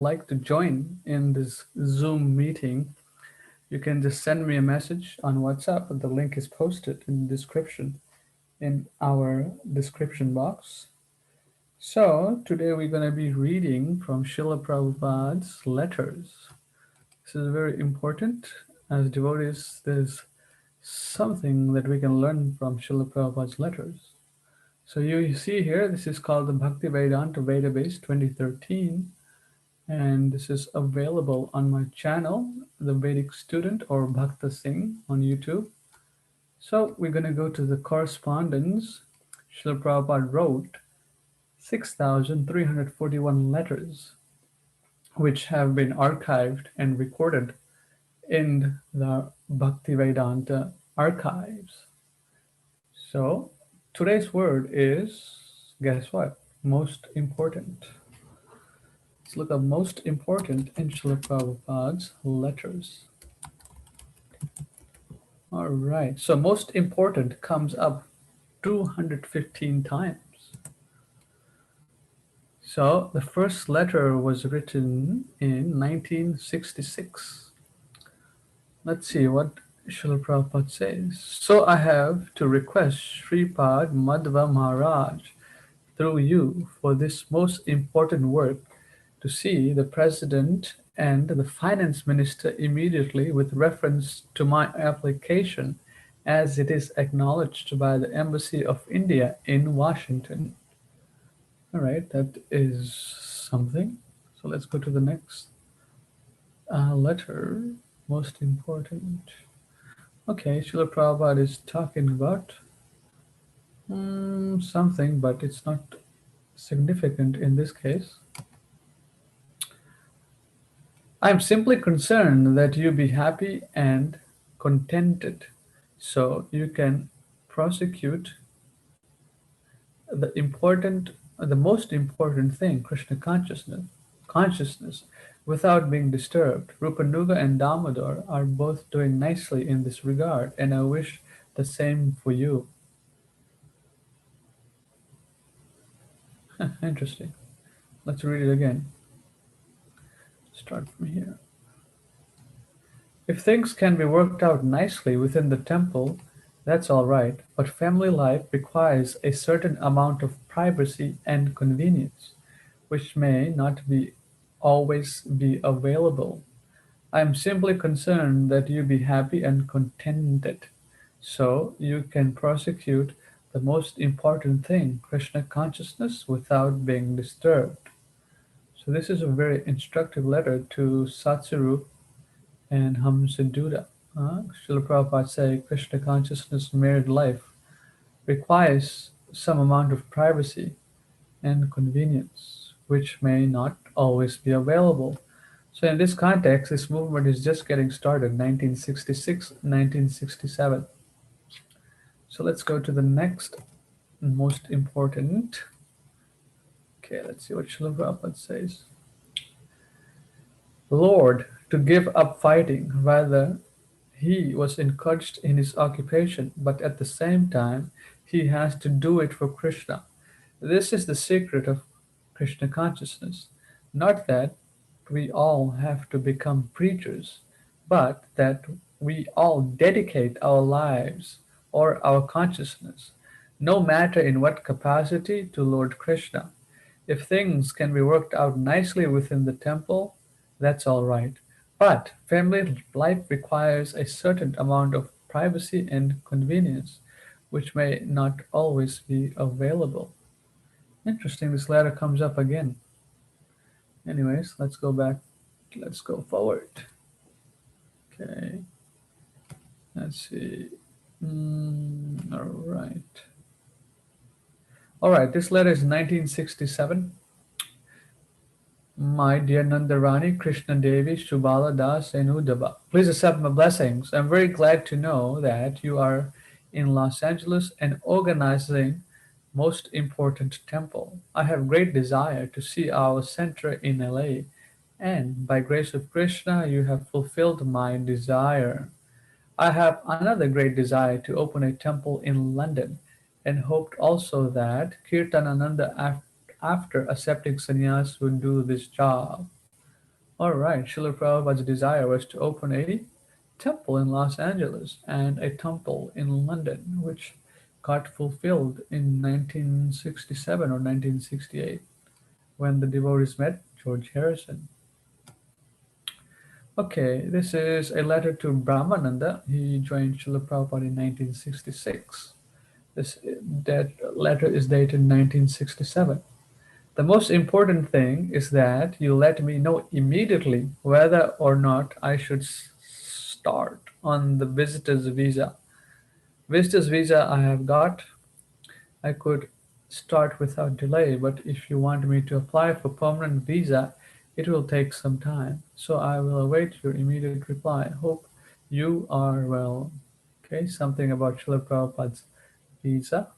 like to join in this Zoom meeting, you can just send me a message on WhatsApp. The link is posted in the description in our description box. So today we're going to be reading from Srila Prabhupada's letters. This is very important. As devotees, there's something that we can learn from Srila Prabhupada's letters. So you see here, this is called the Bhakti Vedanta Database 2013, and this is available on my channel, The Vedic Student or Bhakta Singh on YouTube. So we're going to go to the correspondence. Srila Prabhupada wrote 6,341 letters, which have been archived and recorded in the Bhaktivedanta archives. So today's word is, guess what? Most important. Let's look up most important in Srila Prabhupada's letters. All right, so most important comes up 215 times. So the first letter was written in 1966. Let's see what Srila Prabhupada says. So I have to request Sripad Madhva Maharaj through you for this most important work to see the President and the Finance Minister immediately with reference to my application as it is acknowledged by the Embassy of India in Washington. All right, that is something. So let's go to the next letter, most important. Okay, Srila Prabhupada is talking about something, but it's not significant in this case. I'm simply concerned that you be happy and contented so you can prosecute the most important thing, Krishna consciousness, without being disturbed. Rupanuga and Damodar are both doing nicely in this regard, and I wish the same for you. Interesting. Let's read it again. Start from here. If things can be worked out nicely within the temple, that's all right, but family life requires a certain amount of privacy and convenience, which may not be always be available. I am simply concerned that you be happy and contented, so you can prosecute the most important thing, Krishna consciousness, without being disturbed. So this is a very instructive letter to Satsarup and Hamsaduda. Srila Prabhupada say Krishna consciousness married life requires some amount of privacy and convenience, which may not always be available. So in this context, this movement is just getting started, 1966, 1967. So let's go to the next most important. Okay, let's see what Srila Prabhupada says. Lord, to give up fighting, rather he was encouraged in his occupation, but at the same time, he has to do it for Krishna. This is the secret of Krishna consciousness. Not that we all have to become preachers, but that we all dedicate our lives or our consciousness, no matter in what capacity, to Lord Krishna. If things can be worked out nicely within the temple, that's all right. But family life requires a certain amount of privacy and convenience, which may not always be available. Interesting, this letter comes up again. Anyways, let's go back. Let's go forward. Okay, let's see. All right. All right, this letter is 1967. My dear Nandarani, Krishna Devi, Shubala Das, and Udava. Please accept my blessings. I'm very glad to know that you are in Los Angeles and organizing most important temple. I have great desire to see our center in LA, and by grace of Krishna, you have fulfilled my desire. I have another great desire to open a temple in London, and hoped also that Kirtanananda, after accepting sannyas, would do this job. All right, Srila Prabhupada's desire was to open a temple in Los Angeles and a temple in London, which got fulfilled in 1967 or 1968 when the devotees met George Harrison. Okay, this is a letter to Brahmananda. He joined Srila Prabhupada in 1966. That letter is dated 1967. The most important thing is that you let me know immediately whether or not I should start on the visitor's visa. Visitor's visa I have got. I could start without delay, but if you want me to apply for permanent visa, it will take some time. So I will await your immediate reply. Hope you are well. Okay, something about Srila Prabhupada's visa.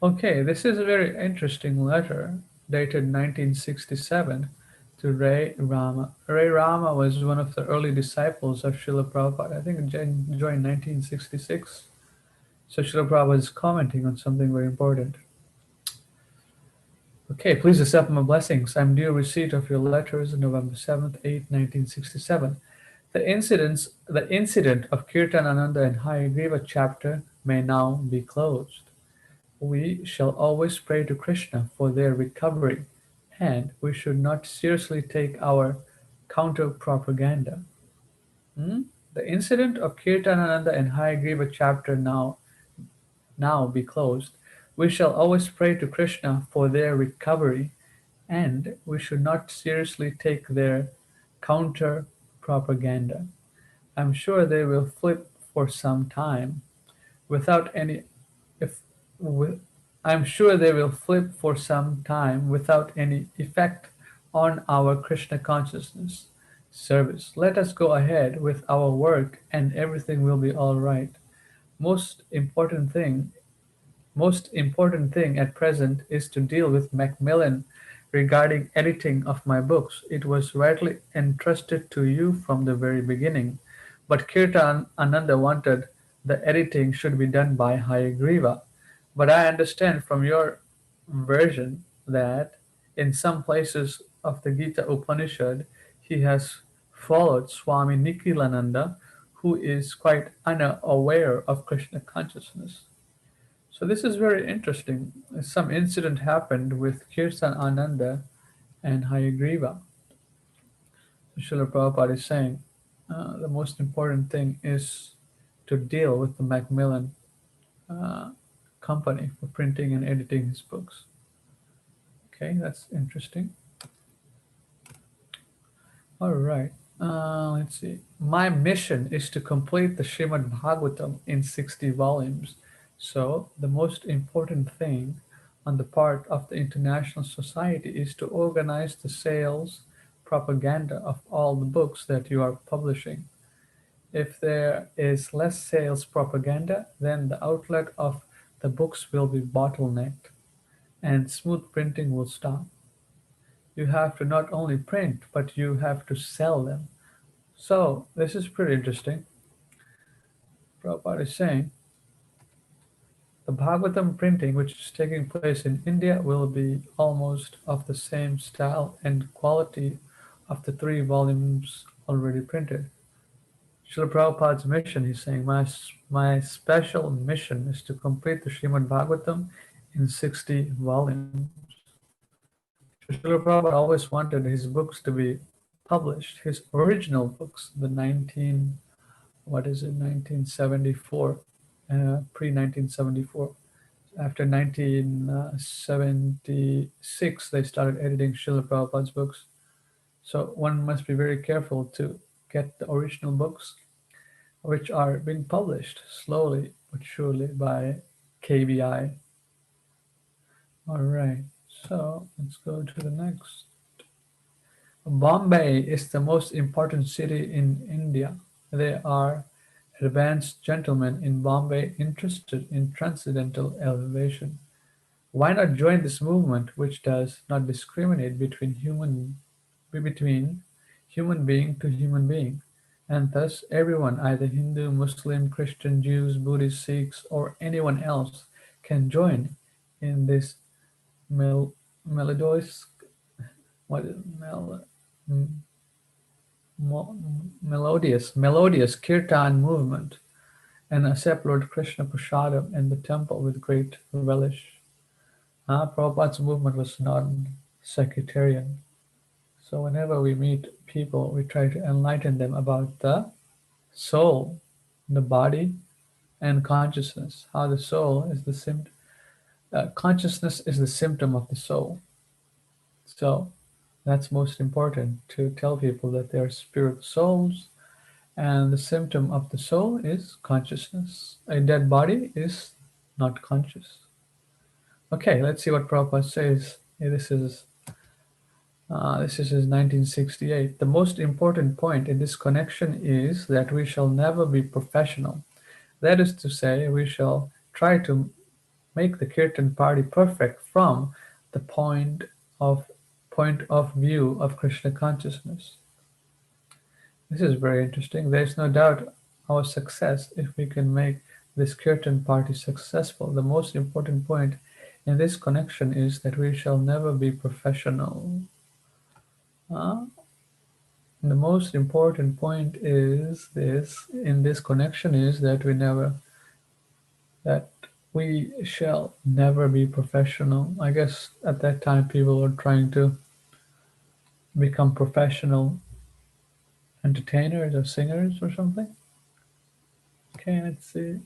Okay, this is a very interesting letter dated 1967 to Ray Rama. Ray Rama was one of the early disciples of Srila Prabhupada. I think he joined 1966. So Srila Prabhupada is commenting on something very important. Okay, please accept my blessings. I'm due receipt of your letters November 7th, 8th, 1967. The incident of Kirtan Ananda and Hayagriva chapter may now be closed. We shall always pray to Krishna for their recovery, and we should not seriously take our counter-propaganda. Hmm? The incident of Kirtanananda and Hayagriva chapter now be closed. We shall always pray to Krishna for their recovery, and we should not seriously take their counter-propaganda. I'm sure they will flip for some time without any if wi- I'm sure they will flip for some time without any effect on our Krishna consciousness service. Let us go ahead with our work and everything will be all right. Most important thing most important thing at present is to deal with Macmillan regarding editing of my books. It was rightly entrusted to you from the very beginning, but Kirtan Ananda wanted the editing should be done by Hayagriva. But I understand from your version that in some places of the Gita Upanishad he has followed Swami Nikhilananda, who is quite unaware of Krishna consciousness. So this is very interesting. Some incident happened with Kirtan Ananda and Hayagriva. Srila Prabhupada is saying the most important thing is to deal with the Macmillan uh, company for printing and editing his books. Okay, that's interesting. All right. Let's see. My mission is to complete the Srimad Bhagavatam in 60 volumes. So, the most important thing on the part of the international society is to organize the sales propaganda of all the books that you are publishing. If there is less sales propaganda, then the outlet of the books will be bottlenecked and smooth printing will stop. You have to not only print, but you have to sell them. So this is pretty interesting. Prabhupada is saying the Bhagavatam printing, which is taking place in India, will be almost of the same style and quality of the three volumes already printed. Srila Prabhupada's mission, he's saying, my special mission is to complete the Srimad Bhagavatam in 60 volumes. Srila Prabhupada always wanted his books to be published, his original books, the 1974, pre-1974. After 1976, they started editing Srila Prabhupada's books. So one must be very careful to get the original books, which are being published slowly but surely by KBI. All right, so let's go to the next. Bombay is the most important city in India. There are advanced gentlemen in Bombay interested in transcendental elevation. Why not join this movement which does not discriminate between human being to human being, and thus everyone, either Hindu, Muslim, Christian, Jews, Buddhists, Sikhs, or anyone else, can join in this mel- melodious, what is m- mo- melodious kirtan movement, and accept Lord Krishna prasadam in the temple with great relish. Prabhupada's movement was non-sectarian. So whenever we meet people, we try to enlighten them about the soul, the body, and consciousness. How the soul is the consciousness is the symptom of the soul. So that's most important to tell people that they are spirit souls, and the symptom of the soul is consciousness. A dead body is not conscious. Okay, let's see what Prabhupada says. This is his 1968. The most important point in this connection is that we shall never be professional. That is to say, we shall try to make the kirtan party perfect from the of point of view of Krishna consciousness. This is very interesting. There is no doubt our success if we can make this kirtan party successful. The most important point in this connection is that we shall never be professional. Uh, the most important point is this in this connection is that we shall never be professional. I guess at that time people were trying to become professional entertainers or singers or something. Okay, let's see.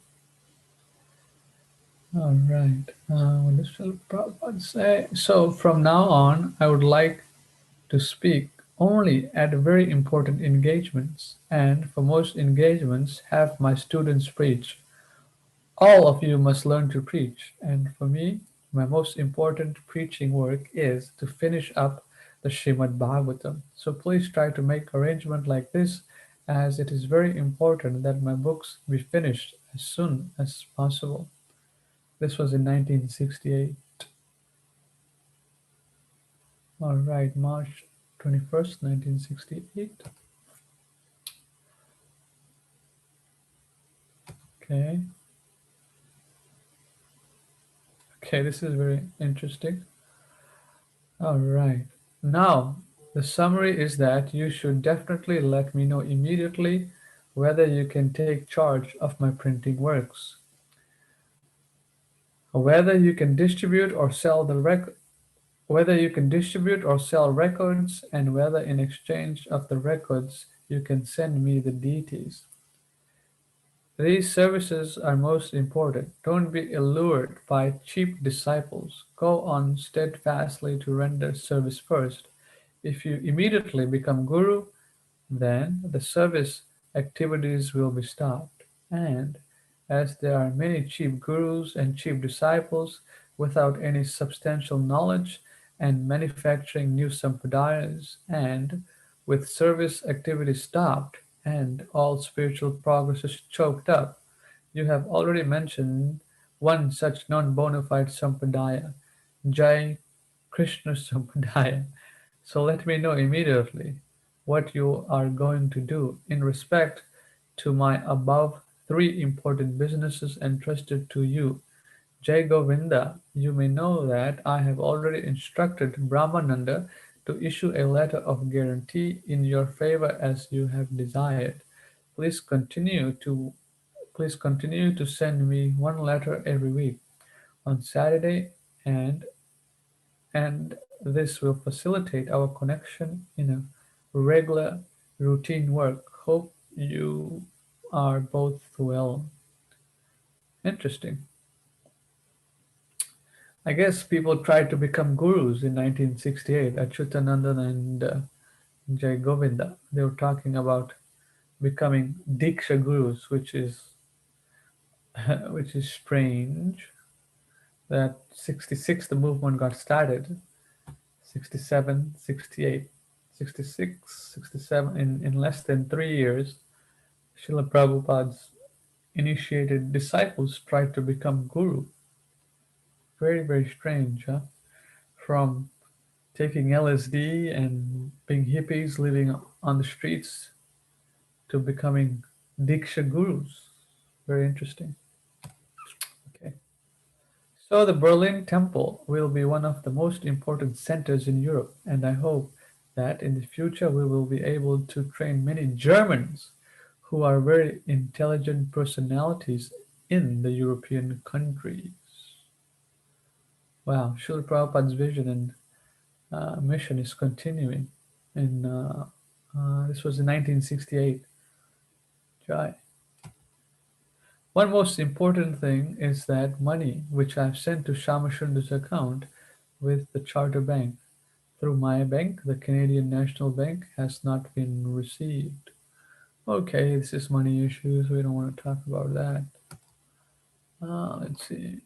All right. What does Srila Prabhupada say? So from now on, I would like to speak only at very important engagements, and for most engagements, have my students preach. All of you must learn to preach, and for me, my most important preaching work is to finish up the Srimad Bhagavatam. So please try to make arrangement like this, as it is very important that my books be finished as soon as possible. This was in 1968. All right, March 21st, 1968. Okay. Okay, this is very interesting. All right. Now, the summary is that you should definitely let me know immediately whether you can take charge of my printing works, whether you can distribute or sell whether you can distribute or sell records, and whether in exchange of the records you can send me the deities. These services are most important. Don't be allured by cheap disciples. Go on steadfastly to render service first. If you immediately become guru, then the service activities will be stopped. And as there are many cheap gurus and cheap disciples without any substantial knowledge and manufacturing new sampradayas, and with service activities stopped and all spiritual progress is choked up, you have already mentioned one such non bona fide sampradaya, Jai Krishna Sampradaya. So let me know immediately what you are going to do in respect to my above three important businesses entrusted to you. Jai Govinda, you may know that I have already instructed Brahmananda to issue a letter of guarantee in your favor as you have desired. Please continue to please continue to send me one letter every week on Saturday, and this will facilitate our connection in a regular routine work. Hope you are both well. Interesting. I guess people tried to become gurus in 1968. Achyutanandan and Jai Govinda. They were talking about becoming Diksha gurus, which is strange. That 66 the movement got started, 67, 68, 66, 67. In less than 3 years, Srila Prabhupada's initiated disciples tried to become guru. Very, very strange, huh? From taking LSD and being hippies living on the streets to becoming Diksha gurus. Very interesting. Okay. So the Berlin Temple will be one of the most important centers in Europe, and I hope that in the future we will be able to train many Germans who are very intelligent personalities in the European countries. Wow, Srila Prabhupada's vision and mission is continuing. This was in 1968. Jai. One most important thing is that money which I've sent to Shamasundar's account with the Charter Bank through my bank, the Canadian National Bank, has not been received. Okay, this is money issues. We don't want to talk about that. Let's see.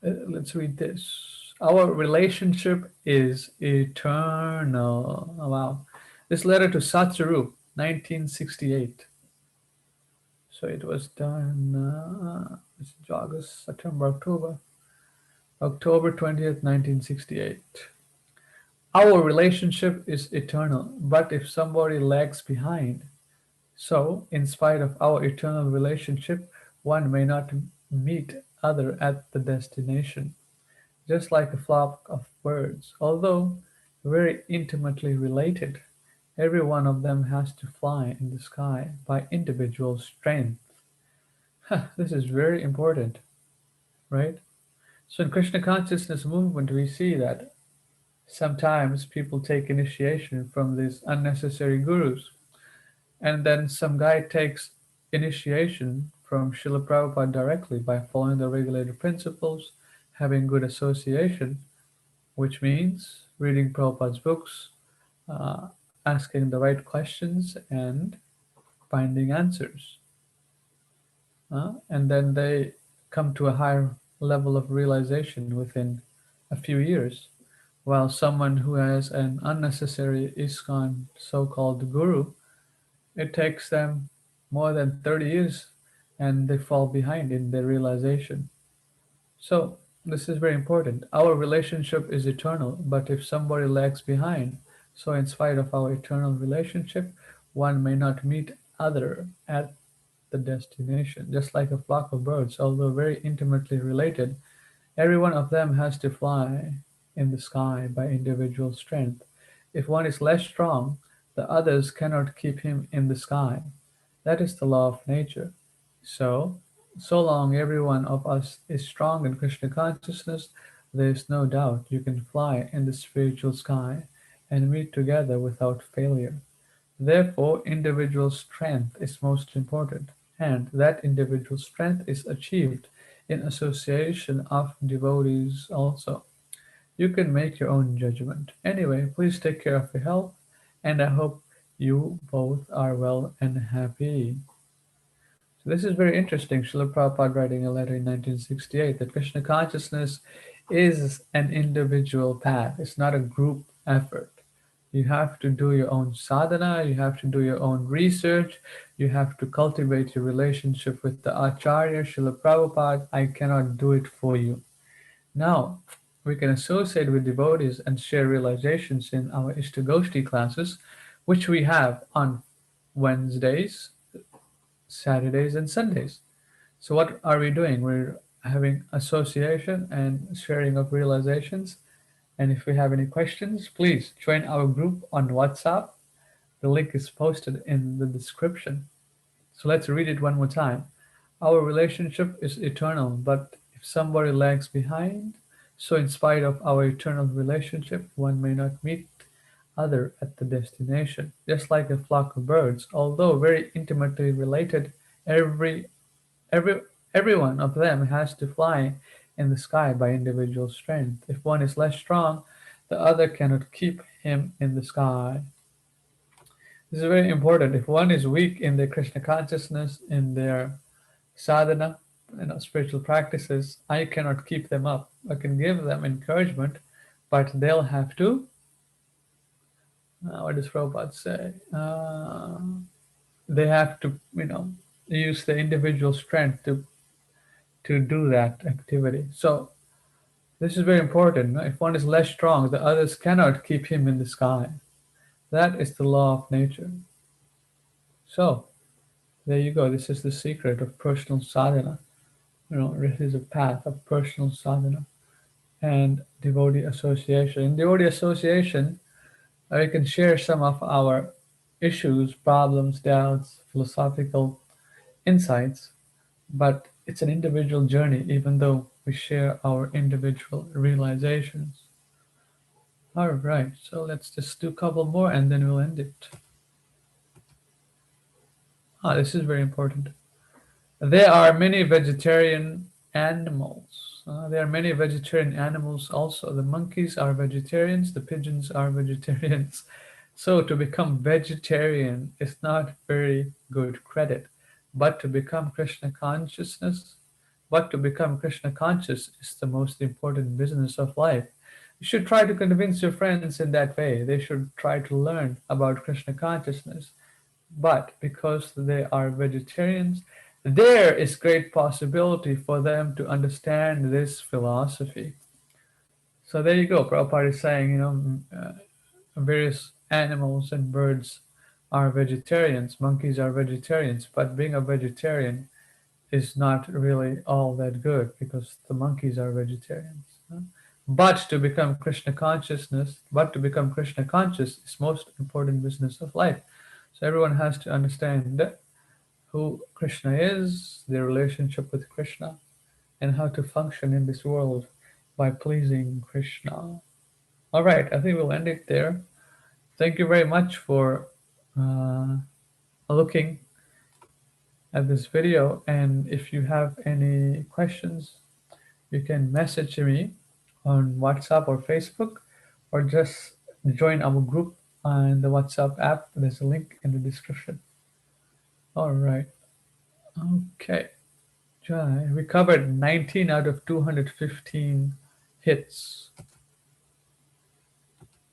Let's read this. Our relationship is eternal. Oh, wow. This letter to Satsuru, 1968. So it was done it's August, September, October. October 20th, 1968. Our relationship is eternal, but if somebody lags behind, so in spite of our eternal relationship, one may not meet other at the destination. Just like a flock of birds, although very intimately related, every one of them has to fly in the sky by individual strength. This is very important, right? So in Krishna consciousness movement, we see that sometimes people take initiation from these unnecessary gurus, and then some guy takes initiation from Srila Prabhupada directly by following the regulated principles, having good association, which means reading Prabhupada's books, uh, asking the right questions, and finding answers. And then they come to a higher level of realization within a few years. While someone who has an unnecessary ISKCON so called guru, it takes them more than 30 years and they fall behind in their realization. So, this is very important. Our relationship is eternal, but if somebody lags behind, so in spite of our eternal relationship, one may not meet other at the destination. Just like a flock of birds, although very intimately related, every one of them has to fly in the sky by individual strength. If one is less strong, the others cannot keep him in the sky. That is the law of nature. So, so long every one of us is strong in Krishna consciousness, there is no doubt you can fly in the spiritual sky and meet together without failure. Therefore, individual strength is most important, and that individual strength is achieved in association of devotees also. You can make your own judgment. Anyway, please take care of your health, and I hope you both are well and happy. So this is very interesting. Srila Prabhupada writing a letter in 1968 that Krishna consciousness is an individual path. It's not a group effort. You have to do your own sadhana, you have to do your own research, you have to cultivate your relationship with the Acharya, Srila Prabhupada. I cannot do it for you. Now, we can associate with devotees and share realizations in our Istagosthi classes, which we have on Wednesdays, Saturdays, and Sundays. So, what are we doing? We're having association and sharing of realizations. And if we have any questions, please join our group on WhatsApp. The link is posted in the description. So let's read it one more time. Our relationship is eternal, but if somebody lags behind, so in spite of our eternal relationship, one may not meet other at the destination. Just like a flock of birds, although very intimately related, every every every one of them has to fly in the sky by individual strength. If one is less strong, the other cannot keep him in the sky. This is very important. If one is weak in their Krishna consciousness, in their sadhana, spiritual practices, I cannot keep them up. I can give them encouragement, but they'll have to. What does Prabhupada say? They have to, use the individual strength to do that activity. So this is very important. If one is less strong, the others cannot keep him in the sky. That is the law of nature. So there you go. This is the secret of personal sadhana. This is a path of personal sadhana. and devotee association. In devotee association, we can share some of our issues, problems, doubts, philosophical insights, but it's an individual journey, even though we share our individual realizations. All right, so let's just do a couple more and then we'll end it. This is very important. There are many vegetarian animals. There are many vegetarian animals also. The monkeys are vegetarians, the pigeons are vegetarians. So to become vegetarian is not very good credit. But to become Krishna consciousness, but to become Krishna conscious is the most important business of life. You should try to convince your friends in that way. They should try to learn about Krishna consciousness. But because they are vegetarians, there is great possibility for them to understand this philosophy. So there you go. Prabhupada is saying, various animals and birds are vegetarians, monkeys are vegetarians, but being a vegetarian is not really all that good because the monkeys are vegetarians. But to become Krishna consciousness, but to become Krishna conscious is most important business of life. So everyone has to understand who Krishna is, their relationship with Krishna, and how to function in this world by pleasing Krishna. All right, I think we'll end it there. Thank you very much for uh, looking at this video. And if you have any questions, you can message me on WhatsApp or Facebook, or just join our group on the WhatsApp app. There's a link in the description. All right. Okay. Jai, we covered 19 out of 215 hits.